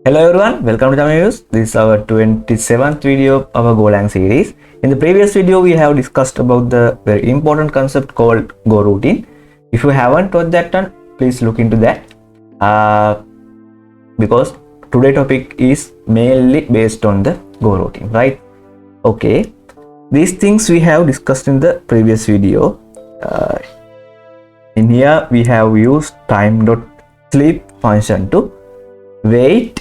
Hello everyone, welcome to ChamiViews. This is our 27th video of our GoLang series. In the previous video, we have discussed about the very important concept called Goroutine. If you haven't watched that one, please look into that. Because today's topic is mainly based on the Goroutine, right? Okay, these things we have discussed in the previous video. In here, we have used time.sleep function to wait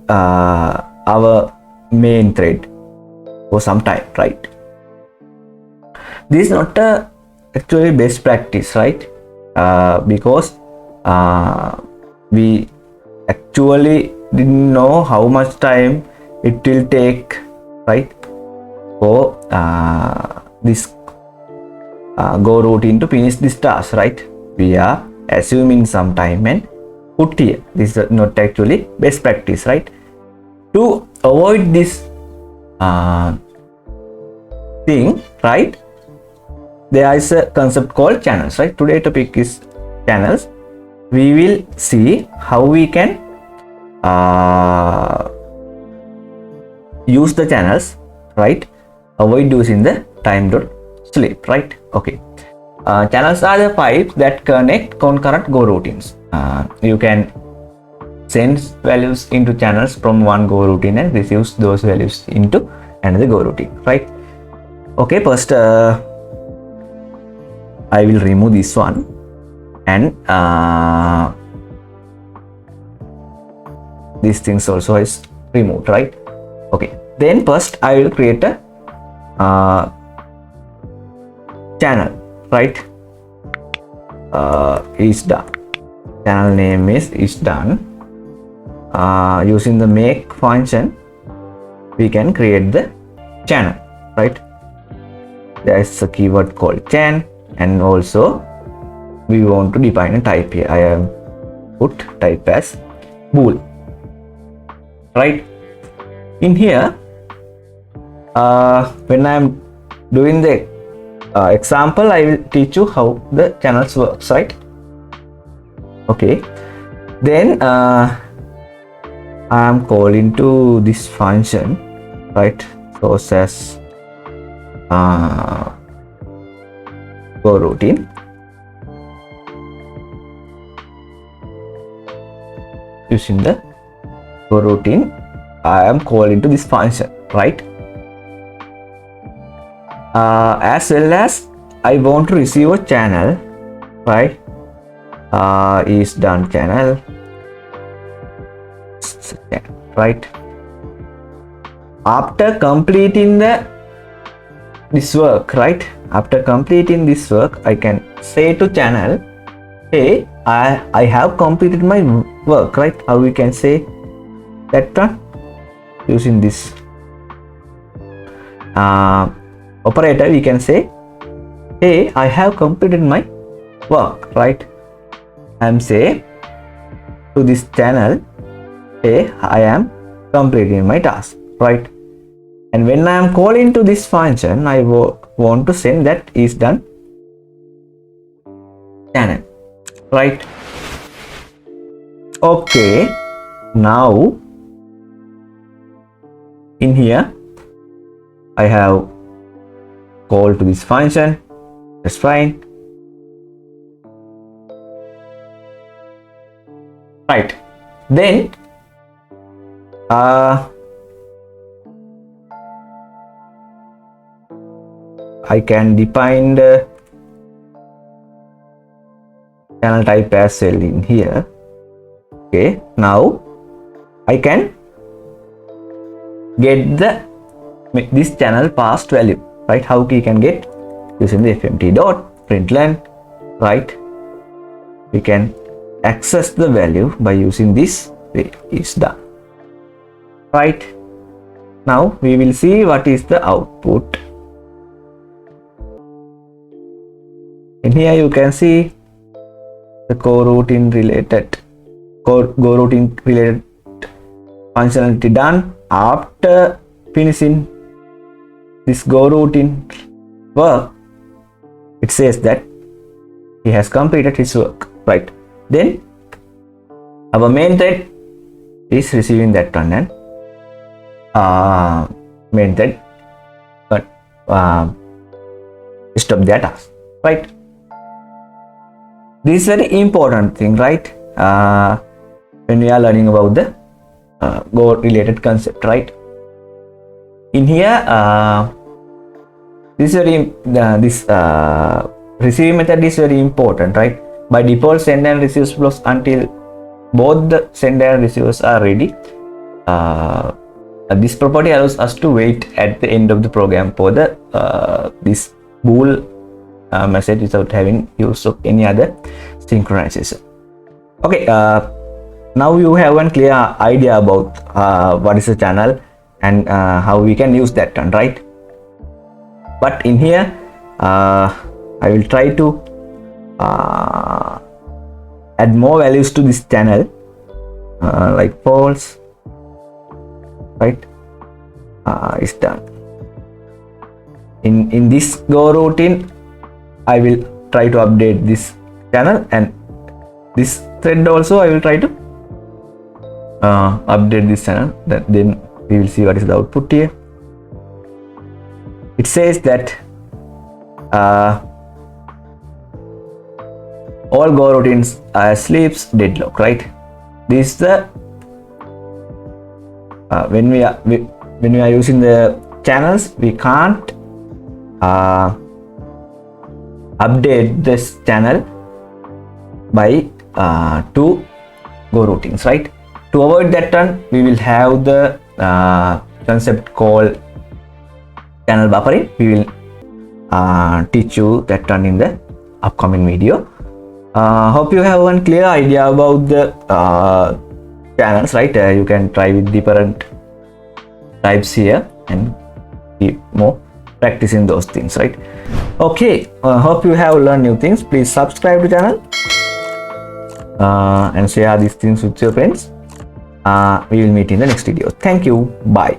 our main thread for some time, right? This is not a actually best practice, right? Because we actually didn't know how much time it will take, right, for this Goroutine to finish this task, right? We are assuming some time and put here. This is not actually best practice, right? To avoid this thing, right, there is a concept called channels, right? Today's topic is channels. We will see how we can use the channels, right? Avoid using the time.sleep, right? Okay. Channels are the pipes that connect concurrent Goroutines. You can send values into channels from one Goroutine and receives those values into another Goroutine, right? Okay, first I will remove this one and these things also is removed, right? Okay, then first I will create a channel, right? Is done. Channel name is done. Using the make function, we can create the channel, right? There is a keyword called chan, and also we want to define a type here. I have put type as bool, right? In here, when I am doing the example, I will teach you how the channels works, right? Okay, then I am calling to this function, right? Source as Goroutine. Using the Goroutine, I am calling to this function, right? As well as I want to receive a channel, right? Is done channel, right? After completing this work, right? After completing this work, I can say to channel, hey, I have completed my work, right? How we can say that one? Using this operator, we can say, hey, I have completed my work, right? I'm say to this channel, hey, I am completing my task, right? And when I am calling to this function, I want to send that is done channel, right? Okay, now in here I have called to this function. That's fine, right? Then I can define the channel type as well in here. Okay, now I can get this channel passed value, right? How we can get? Using the fmt.println, right? We can access the value by using this is done, right? Now we will see what is the output. In here you can see the Goroutine related functionality done. After finishing this Goroutine work, it says that he has completed his work, right? Then our main thread is receiving that one and made that stop their task, right? This is very important thing, right? When we are learning about the Go related concept, right? In here, this receiving method is very important, right? By default, send and receive flows until both the sender and receivers are ready. This property allows us to wait at the end of the program for the this bool message without having use of any other synchronization. Okay, now you have one clear idea about what is a channel and how we can use that one, right? But in here, I will try to add more values to this channel, like false, right? Is done. In this Go routine, I will try to update this channel, and this thread also I will try to update this channel. Then we will see what is the output here. It says that all Goroutines sleeps deadlock, right? This is the when we are using the channels, we can't update this channel by two Goroutines, right? To avoid that one, we will have the concept called channel buffering. We will teach you that one in the upcoming video. Hope you have one clear idea about the channels, right? You can try with different types here and keep more practicing those things, right? Okay, hope you have learned new things. Please subscribe to the channel and share these things with your friends. We will meet in the next video. Thank you. Bye.